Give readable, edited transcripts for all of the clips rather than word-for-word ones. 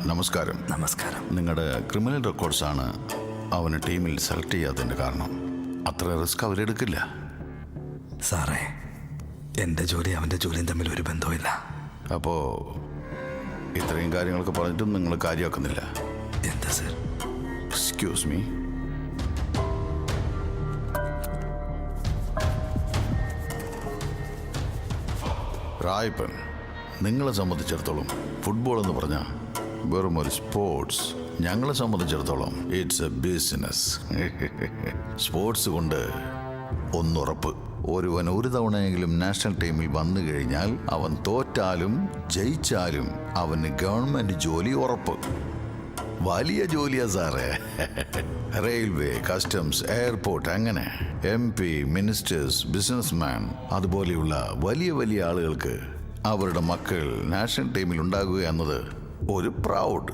നമസ്കാരം. നമസ്കാരം. നിങ്ങളുടെ ക്രിമിനൽ റെക്കോർഡ്സാണ് അവന് ടീമിൽ സെലക്ട് ചെയ്യാത്തതിൻ്റെ കാരണം. അത്ര റിസ്ക് അവരെടുക്കില്ല. സാറേ, എൻ്റെ ജോലി അവൻ്റെ ജോലിയും തമ്മിൽ ഒരു ബന്ധവുമില്ല. അപ്പോൾ ഇത്രയും കാര്യങ്ങളൊക്കെ പറഞ്ഞിട്ടും നിങ്ങൾ കാര്യമാക്കുന്നില്ല. എന്താ സർ? Excuse me. റായ്പൻ, നിങ്ങളെ സംബന്ധിച്ചിടത്തോളം ഫുട്ബോൾ എന്ന് പറഞ്ഞാൽ വെറും ഒരു സ്പോർട്സ്. ഞങ്ങളെ സംബന്ധിച്ചിടത്തോളം ഇറ്റ്സ് എ ബിസിനസ്. സ്പോർട്സ് കൊണ്ട് ഒന്നുറപ്പ്, ഒരുവൻ ഒരു തവണയെങ്കിലും നാഷണൽ ടീമിൽ വന്നു കഴിഞ്ഞാൽ അവൻ തോറ്റാലും ജയിച്ചാലും അവന് ഗവൺമെന്റ് ജോലി ഉറപ്പ്. വലിയ ജോലിയാ സാറേ. റെയിൽവേ, കസ്റ്റംസ്, എയർപോർട്ട്, അങ്ങനെ MP, മിനിസ്റ്റേഴ്സ്, ബിസിനസ്മാൻ, അതുപോലെയുള്ള വലിയ വലിയ ആളുകൾക്ക് അവരുടെ മക്കൾ നാഷണൽ ടീമിൽ ഉണ്ടാകുക എന്നത് ഒരു പ്രൗഡ്.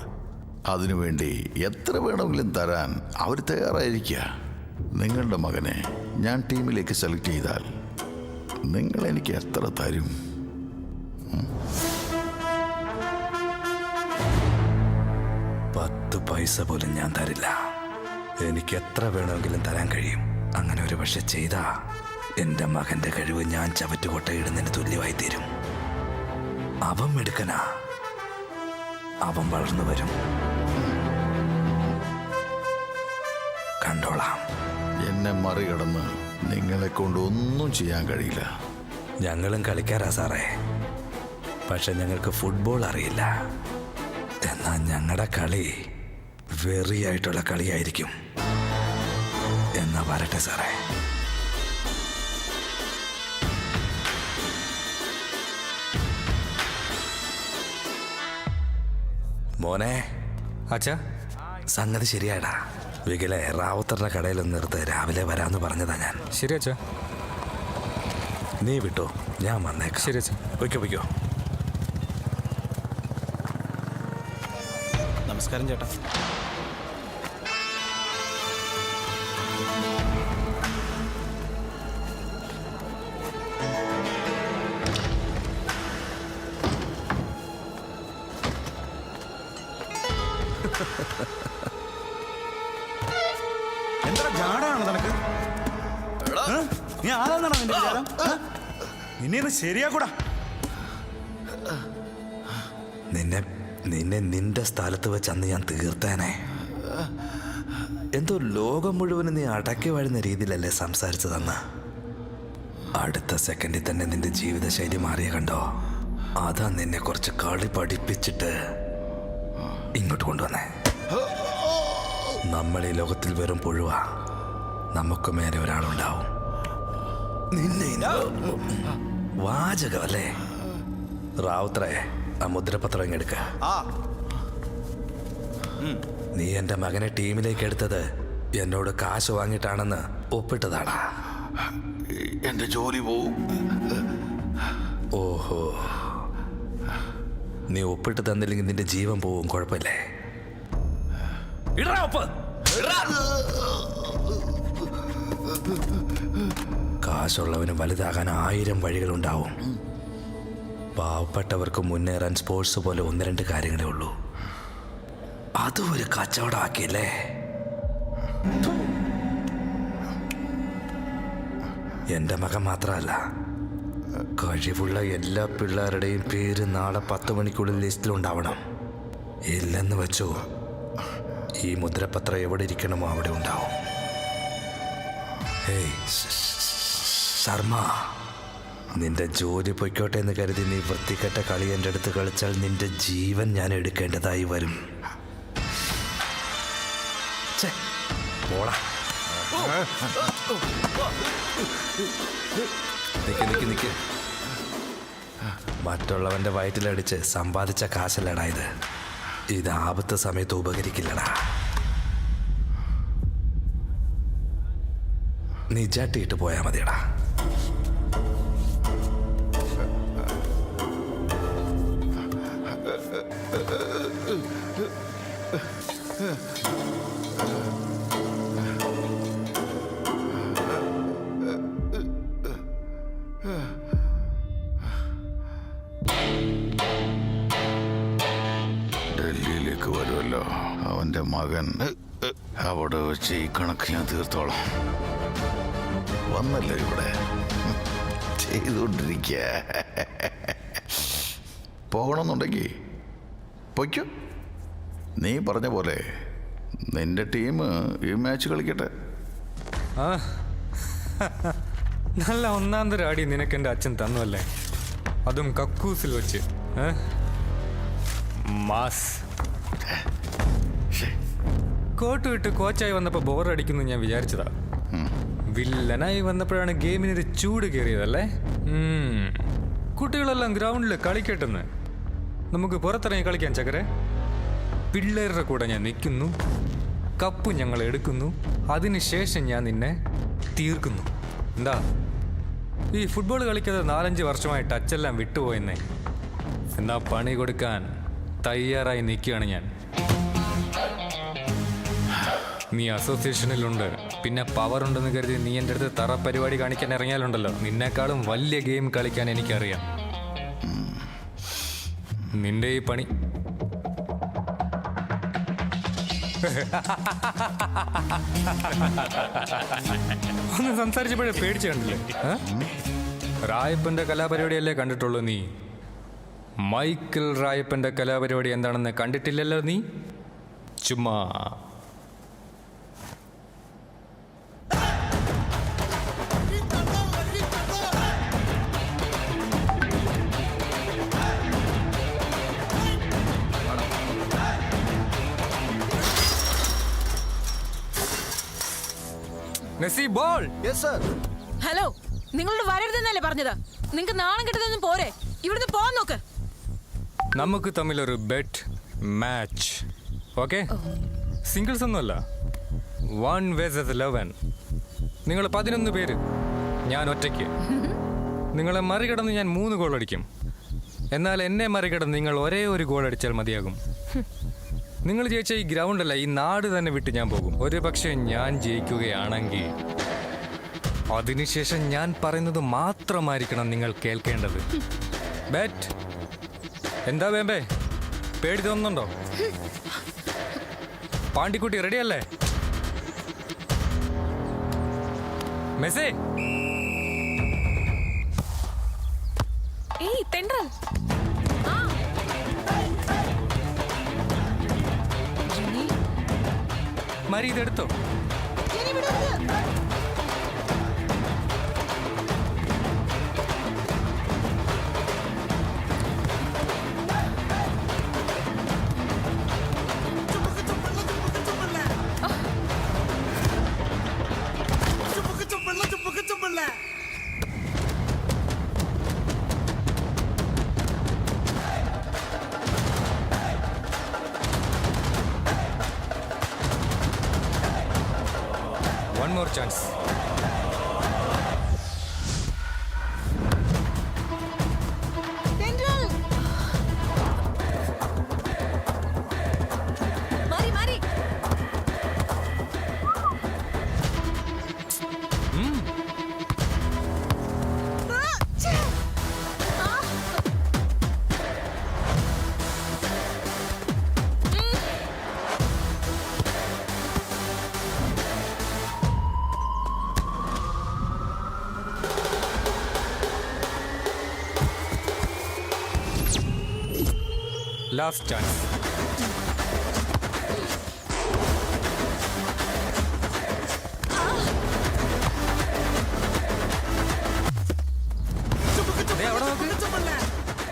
അതിനുവേണ്ടി എത്ര വേണമെങ്കിലും തരാൻ അവർ തയ്യാറായിരിക്കുക. നിങ്ങളുടെ മകനെ ഞാൻ ടീമിലേക്ക് സെലക്ട് ചെയ്താൽ നിങ്ങൾ എനിക്ക് എത്ര തരും? 10 പൈസ പോലും ഞാൻ തരില്ല. എനിക്ക് എത്ര വേണമെങ്കിലും തരാൻ കഴിയും. അങ്ങനെ ഒരു പക്ഷെ ചെയ്താ എൻ്റെ മകൻ്റെ കഴിവ് ഞാൻ ചവറ്റുകൊട്ടയിടുന്നതിന് തുല്യമായി തീരും. അവൻ മിടുക്കനാ. അവൻ വളർന്നു വരും. കണ്ടോളാം. എന്നെ മറികടന്ന് നിങ്ങളെ കൊണ്ട് ഒന്നും ചെയ്യാൻ കഴിയില്ല. ഞങ്ങളും കളിക്കാരാ സാറേ. പക്ഷെ ഞങ്ങൾക്ക് ഫുട്ബോൾ അറിയില്ല. എന്നാൽ ഞങ്ങളുടെ കളി വെറിയായിട്ടുള്ള കളിയായിരിക്കും. എന്നാ വരട്ടെ സാറേ. മോനെ. അച്ഛാ, സംഗതി ശരിയാടാ. വികലെ റാവുത്തറിന്റെ കടയിലൊന്ന് നിർത്ത്. രാവിലെ വരാമെന്ന് പറഞ്ഞതാ ഞാൻ. ശരി അച്ഛാ. നീ വിട്ടോ, ഞാൻ വന്നേക്കാം. ശരി അച്ഛാ. പൊയ്ക്കോ. നമസ്കാരം ചേട്ടാ. എന്താ ജാടാണ് നിനക്ക്? നീ ആരാന്നാണ് നിന്റെ വിചാരം? നിന്നെ ശരിയാക്കൂടാ. നിന്നെ നിന്റെ സ്ഥലത്ത് വെച്ച് അന്ന് ഞാൻ തീർത്തേനെ. എന്തോ ലോകം മുഴുവനും നീ അടക്കി വാഴുന്ന രീതിയിലല്ലേ സംസാരിച്ചതെന്ന്. അടുത്ത സെക്കൻഡിൽ തന്നെ നിന്റെ ജീവിതശൈലി മാറിയ കണ്ടോ? അതാ നിന്നെ കുറച്ച് കളി പഠിപ്പിച്ചിട്ട് ഇങ്ങോട്ട് കൊണ്ടുവന്നേ. നമ്മൾ ഈ ലോകത്തിൽ വെറും പുഴുവാ. നമുക്ക് മേലെ ഒരാളുണ്ടാവും. നിന്നെ വാചകമല്ലേ? റാവുത്രേ, ആ മുദ്രപത്രം ഇങ്ങെടുക്ക. നീ എൻ്റെ മകനെ ടീമിലേക്ക് എടുത്തത് എന്നോട് കാശ് വാങ്ങിയിട്ടാണെന്ന് ഒപ്പിട്ടതാടാ. എന്റെ ജോലി പോവും. ഓഹോ, നീ ഒപ്പിട്ട് തന്നില്ലെങ്കിൽ നിന്റെ ജീവൻ പോവും. കുഴപ്പമില്ലേ? ഇടറാ ഒപ്പ്. കാശുള്ളവന് വലുതാകാൻ 1000 വഴികളുണ്ടാവും. പാവപ്പെട്ടവർക്ക് മുന്നേറാൻ സ്പോർട്സ് പോലെ 1-2 കാര്യങ്ങളേ ഉള്ളൂ. അതും ഒരു കച്ചവടമാക്കിയല്ലേ? എൻ്റെ മകൻ മാത്രമല്ല, കഴിവുള്ള എല്ലാ പിള്ളേരുടെയും പേര് നാളെ 10 മണിക്കുള്ളിൽ ലിസ്റ്റിലുണ്ടാവണം. ഇല്ലെന്ന് വെച്ചോ, ഈ മുദ്രപത്രം എവിടെ ഇരിക്കണമോ അവിടെ ഉണ്ടാവും. ഹേയ് ശർമ്മ, നിന്റെ ജോലി പൊയ്ക്കോട്ടെ എന്ന് കരുതി നീ വൃത്തികെട്ട കളി എൻ്റെ അടുത്ത് കളിച്ചാൽ നിന്റെ ജീവൻ ഞാൻ എടുക്കേണ്ടതായി വരും. പോടാ. നിക്ക്. മറ്റുള്ളവന്റെ വയറ്റിലടിച്ച് സമ്പാദിച്ച കാശല്ലടാ ഇത്. ഇത് ആപത്ത് സമയത്ത് ഉപകരിക്കില്ലടാ. നീ ജാട്ടിയിട്ട് പോയാ മതിയടാ. കണക്ക് വരുമല്ലോ. അവന്റെ മകൻ അവിടെ വെച്ച് ഈ കണക്ക് ഞാൻ തീർത്തോളാം. വന്നല്ലോ ഇവിടെ ചെയ്തുകൊണ്ടിരിക്ക. പോകണമെന്നുണ്ടെങ്കിൽ പൊയ്ക്കോ. നീ പറഞ്ഞ പോലെ നിന്റെ ടീം ഈ മാച്ച് കളിക്കട്ടെ. ആ നല്ല ഒന്നാം തരം അടി നിനക്ക് എൻ്റെ അച്ഛൻ തന്നുവല്ലേ, അതും കക്കൂസിൽ വെച്ച്. മാസ് കോട്ട് വിട്ട് കോച്ചായി വന്നപ്പോൾ ബോറടിക്കുന്നു ഞാൻ വിചാരിച്ചതാ. വില്ലനായി വന്നപ്പോഴാണ് ഗെയിമിനൊരു ചൂട് കയറിയതല്ലേ. കുട്ടികളെല്ലാം ഗ്രൗണ്ടിൽ കളിക്കട്ടെന്ന്, നമുക്ക് പുറത്തിറങ്ങി കളിക്കാൻ ചക്കരെ. പിള്ളേരുടെ കൂടെ ഞാൻ നിൽക്കുന്നു, കപ്പ് ഞങ്ങൾ എടുക്കുന്നു, അതിനുശേഷം ഞാൻ നിന്നെ തീർക്കുന്നു. എന്താ ഈ ഫുട്ബോൾ കളിക്കാതെ 4-5 വർഷമായി ടച്ചെല്ലാം വിട്ടുപോയെന്നേ. എന്നാ പണി കൊടുക്കാൻ തയ്യാറായി നിൽക്കുകയാണ് ഞാൻ. നീ അസോസിയേഷനിലുണ്ട്, പിന്നെ പവർ ഉണ്ടെന്ന് കരുതി നീ എൻ്റെ അടുത്ത് തറ പരിപാടി കാണിക്കാൻ ഇറങ്ങിയാലുണ്ടല്ലോ, നിന്നെക്കാളും വലിയ ഗെയിം കളിക്കാൻ എനിക്കറിയാം. നിന്റെ ഈ പണി ഒന്ന് സംസാരിച്ചപ്പോഴേ പേടിച്ചു കണ്ടില്ലേ? റായപ്പന്റെ കലാപരിപാടിയല്ലേ കണ്ടിട്ടുള്ളൂ നീ? മൈക്കിൾ റായപ്പന്റെ കലാപരിപാടി എന്താണെന്ന് കണ്ടിട്ടില്ലല്ലോ നീ. ചുമ്മാ മെസ്സി ബോൾ. ഹലോ, നിങ്ങളോട് വരരുതെന്നല്ലേ പറഞ്ഞത്? നിങ്ങൾക്ക് നാണം കിട്ടുന്നൊന്നും പോരെ, ഇവിടുന്ന് പോകാൻ നോക്ക്. നമുക്ക് തമ്മിലൊരു ബെറ്റ് മാച്ച്, ഓക്കെ? സിംഗിൾസ് ഒന്നുമല്ല, 1 vs 11. നിങ്ങൾ 11 പേര്, ഞാൻ ഒറ്റയ്ക്ക്. നിങ്ങളെ മറികടന്ന് ഞാൻ 3 ഗോൾ അടിക്കും. എന്നാൽ എന്നെ മറികടന്ന് നിങ്ങൾ ഒരേ ഒരു ഗോൾ അടിച്ചാൽ മതിയാകും. നിങ്ങൾ ജയിച്ച ഈ ഗ്രൗണ്ടല്ല, ഈ നാട് തന്നെ വിട്ട് ഞാൻ പോകും. ഒരു പക്ഷേ ഞാൻ ജയിക്കുകയാണെങ്കിൽ അതിനുശേഷം ഞാൻ പറയുന്നത് മാത്രമായിരിക്കണം നിങ്ങൾ കേൾക്കേണ്ടത്. ബെറ്റ് എന്താ വേമ്പേ, പേടി തോന്നുന്നുണ്ടോ? പാണ്ടിക്കുട്ടി റെഡിയല്ലേ? മെസ്സേ, ഏയ് തെണ്ടൽ, മരി ഇതെടുത്തോ. One more chance. Last chance.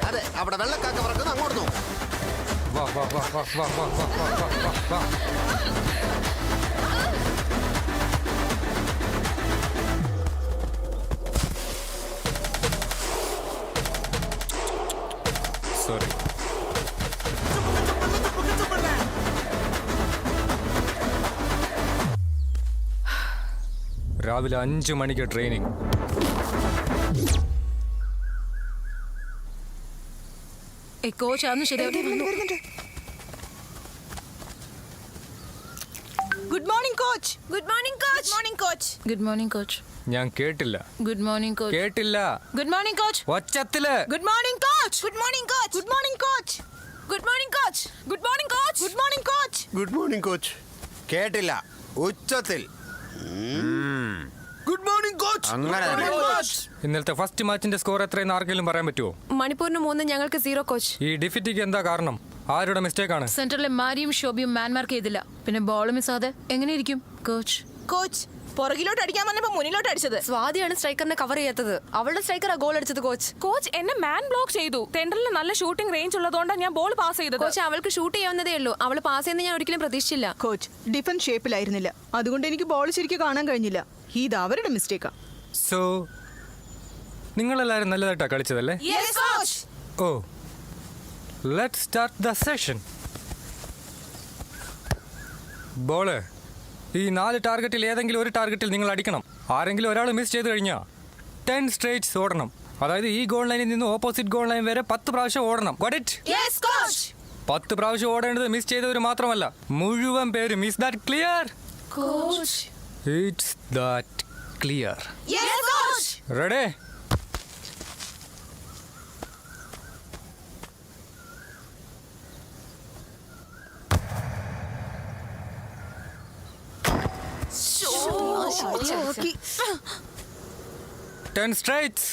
അതെ, അവിടെ വെള്ളക്കാക്ക പറക്കുന്ന അങ്ങോട്ട് നോക്കും. വാ വാ വാ വാ വാ വാ വാ വാ വാ വാ. Sorry. രാവിലെ 5 മണിക്ക് ട്രെയിനിങ്. കോച്ച് അന്ന് ശരിയാക്കി. Good morning coach. Good morning coach. Morning coach. Good morning coach. ഞാൻ കേട്ടില്ല. Good morning coach. കേട്ടില്ല. Good morning coach. ഒച്ചത്തില്. Good morning coach. Good morning coach. Good morning coach. Good morning coach. Good morning coach. Good morning good morning coach. കേട്ടില്ല, ഉച്ചത്തിൽ. Good morning coach. അങ്ങനെ തന്നെ. ഇന്നലത്തെ first മാച്ചിന്റെ score എത്രയെന്ന് ആർക്കെങ്കിലും പറയാൻ പറ്റുമോ? മണിപ്പൂരിന് 3, ഞങ്ങൾക്ക് 0 കോച്ച്. ഈ ഡിഫിറ്റിക്ക് എന്താ കാരണം? ആരുടെ മിസ്റ്റേക്ക് ആണ്? സെന്ററിലെ മാരിയും ഷോബിയും മാൻമാർക്ക് ചെയ്തില്ല. പിന്നെ ബോൾ മിസ്സാതെ എങ്ങനെയിരിക്കും കോച്ച്? കോച്ച് പുറകിലോട്ട് അടിക്കാൻ പറഞ്ഞപ്പോ മുന്നിലോട്ട് അടിച്ചത്. സ്വാതിയാണ് സ്ട്രൈക്കറിനെ കവർ ചെയ്യാത്തത്. അവളുടെ സ്ട്രൈക്കറാ ഗോൾ അടിച്ചത് കോച്ച്. കോച്ച് എന്നെ മാൻ ബ്ലോക്ക് ചെയ്തു. സെന്ററിൽ നല്ല ഷൂട്ടിംഗ് റേഞ്ച് ഉള്ളതുകൊണ്ടാണ് ഞാൻ ബോൾ പാസ് ചെയ്തത്. കോച്ച് അവൾക്ക് ഷൂട്ട് ചെയ്യാവുന്നതേ ഉള്ളൂ. അവൾ പാസ് ചെയ്യുന്ന ഞാൻ ഒരിക്കലും പ്രതീക്ഷിച്ചില്ല. കോച്ച് ഡിഫൻസ് ഷേപ്പിലായിരുന്നില്ല, അതുകൊണ്ട് എനിക്ക് ബോൾ ശരിക്കും കാണാൻ കഴിഞ്ഞില്ല. ഇത് അവരുടെ മിസ്റ്റേക്കാ. സോ നിങ്ങളെല്ലാവരും നല്ലതായിട്ടാ കളിച്ചതല്ലേ? Oh, let start the session. Ball ഈ 4 ടാർഗറ്റിൽ ഏതെങ്കിലും ഒരു ടാർഗറ്റിൽ നിങ്ങൾ അടിക്കണം. ആരെങ്കിലും ഒരാൾ മിസ് ചെയ്ത് കഴിഞ്ഞാൽ 10 സ്ട്രേറ്റ്സ് ഓടണം. അതായത് ഈ ഗോൾ ലൈനിൽ നിന്ന് ഓപ്പോസിറ്റ് ഗോൾ ലൈൻ വരെ 10 പ്രാവശ്യം ഓടണം. Got it? 10 പ്രാവശ്യം ഓടേണ്ടത് മിസ് ചെയ്തവർ മാത്രമല്ല, മുഴുവൻ പേരും. Is that clear? It's that clear. Ready? Okay. 10 straights.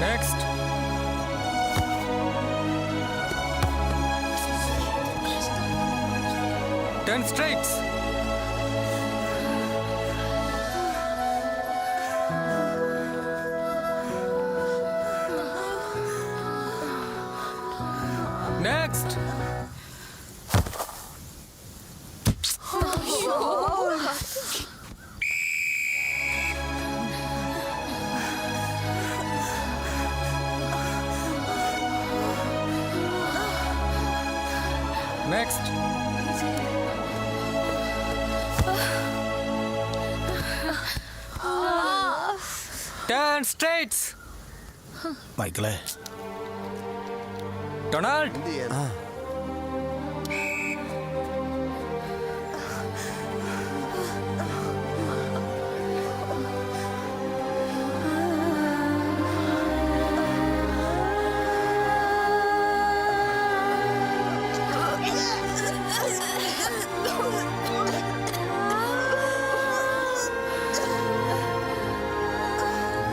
Next. Ten straights. Next. Next. Ten straights. മൈക്കിളെ, Donald.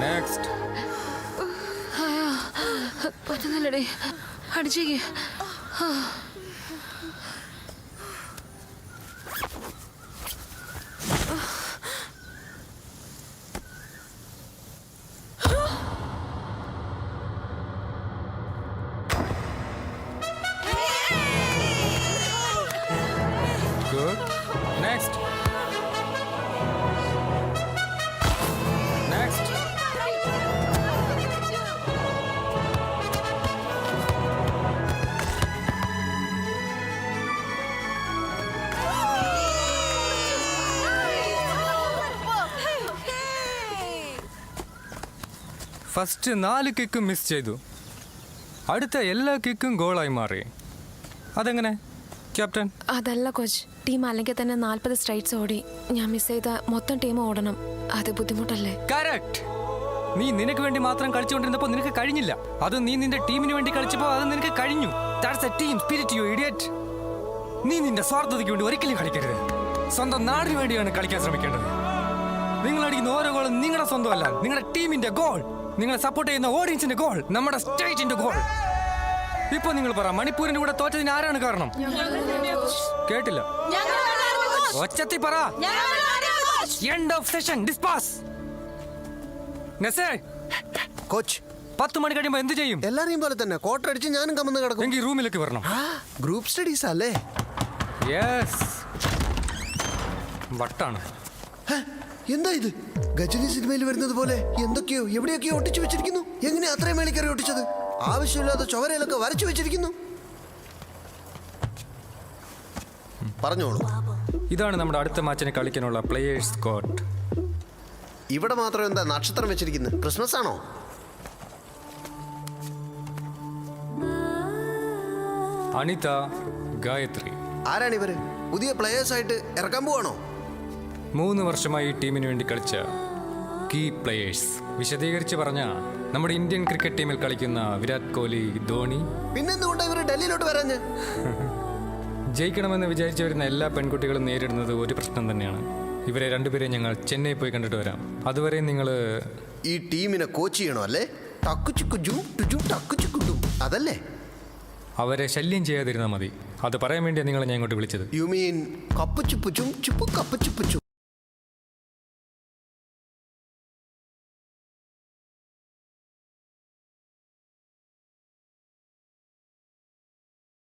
Next. പറ്റുന്നില്ലടേ, അടിച്ചേക്ക്. Good. Next. Next. ഫസ്റ്റ് 4 കിക്കും മിസ് ചെയ്തു. അടുത്ത എല്ലാ കിക്കും ഗോളായി മാറി. അതെങ്ങനെ ക്യാപ്റ്റൻ? അതല്ല കോച്ച്, ടീം അല്ലെങ്കിൽ തന്നെ 40 സ്ട്രൈറ്റ്സ് ഓടി. ഞാൻ മിസ് ചെയ്ത മൊത്തം ടീം ഓടണം. അത് ബുദ്ധിമുട്ടല്ലേ? കറക്റ്റ്. നീ നിനക്ക് വേണ്ടി മാത്രം കളിച്ചുകൊണ്ടിരുന്നപ്പോൾ നിനക്ക് കഴിഞ്ഞില്ല. അത് നീ നിന്റെ ടീമിന് വേണ്ടി കളിച്ചപ്പോൾ അത് നിനക്ക് കഴിഞ്ഞു. That's A team spirit, you idiot. നീ നിന്റെ സ്വാർത്ഥതയ്ക്ക് വേണ്ടി ഒരിക്കലും കളിക്കരുത്. സ്വന്തം നാടിന് വേണ്ടിയാണ് കളിക്കാൻ ശ്രമിക്കേണ്ടത്. നിങ്ങൾ അടിക്കുന്ന ഓരോ ഗോളും നിങ്ങളുടെ സ്വന്തമല്ല, നിങ്ങളുടെ ടീമിന്റെ ഗോൾ, നിങ്ങളെ സപ്പോർട്ട് ചെയ്യുന്ന ഓഡിയൻസിന്റെ ഗോൾ, നമ്മുടെ സ്റ്റേറ്റിന്റെ ഗോൾ. ഇപ്പൊ നിങ്ങൾ പറ, മണിപ്പൂരിന്റെ കൂടെ തോറ്റതിന് ആരാണ് കാരണം? കേട്ടില്ല, ഒച്ചത്തി പറ. End of session. Disperse. Coach 10 മണി കഴിയുമ്പോ എന്ത് ചെയ്യും? എല്ലാരെയും പോലെ തന്നെ കോട്ടടിച്ച് ഞാനും കമന്ന് കിടക്കും. എങ്കിൽ റൂമിലേക്ക് വരണം. ഗ്രൂപ്പ് സ്റ്റഡീസ് അല്ലേ? യെസ്. വട്ടാണ്. എന്താ ഇത്? ഗജനി സിനിമയിൽ വരുന്നത് പോലെ എന്തൊക്കെയോ എവിടെയൊക്കെയോ ഒട്ടിച്ചു വെച്ചിരിക്കുന്നു. എങ്ങനെയാ അത്രയും മേളിക്കറി ഒട്ടിച്ചത്? ആവശ്യമില്ലാത്ത ചുവരയിലൊക്കെ വരച്ചു വെച്ചിരിക്കുന്നു. പറഞ്ഞോളൂ. ഇതാണ് നമ്മുടെ അടുത്ത മാച്ചിന് കളിക്കാനുള്ള പ്ലേയേഴ്സ് സ്ക്വാഡ്. ഇവിടെ മാത്രം എന്താ നക്ഷത്രം വെച്ചിരിക്കുന്നത്? ക്രിസ്മസ് ആണോ? അനിത, ഗായത്രി. ആരാണ് ഇവര്? പുതിയ പ്ലേയേഴ്സ് ആയിട്ട് ഇറക്കാൻ പോവാണോ? 3 വർഷമായി ടീമിന് വേണ്ടി കളിച്ച കീ പ്ലേയേഴ്സ്. വിശദീകരിച്ച് പറഞ്ഞ നമ്മുടെ ഇന്ത്യൻ ക്രിക്കറ്റ് ടീമിൽ കളിക്കുന്ന വിരാട് കോഹ്ലി, ധോണി. പിന്നെന്തുകൊണ്ടാ ഇവര് ഡൽഹിയിലോട്ട് വരാഞ്ഞ്? ജയിക്കണമെന്ന് വിചാരിച്ചു വരുന്ന എല്ലാ പെൺകുട്ടികളും നേരിടുന്നത് ഒരു പ്രശ്നം തന്നെയാണ്. ഇവരെ രണ്ടുപേരെയും ഞങ്ങൾ ചെന്നൈ പോയി കണ്ടിട്ട് വരാം. അതുവരെ നിങ്ങൾ ഈ ടീമിനെ കോച്ച് ചെയ്യണോ അല്ലേ? അതല്ലേ? അവരെ ശല്യം ചെയ്യാതിരുന്നാൽ മതി. അത് പറയാൻ വേണ്ടിയാണ് നിങ്ങളെ ഞാൻ ഇങ്ങോട്ട് വിളിച്ചത്. You mean cup Chuppu Chum Chuppu cup Chuppu Chum.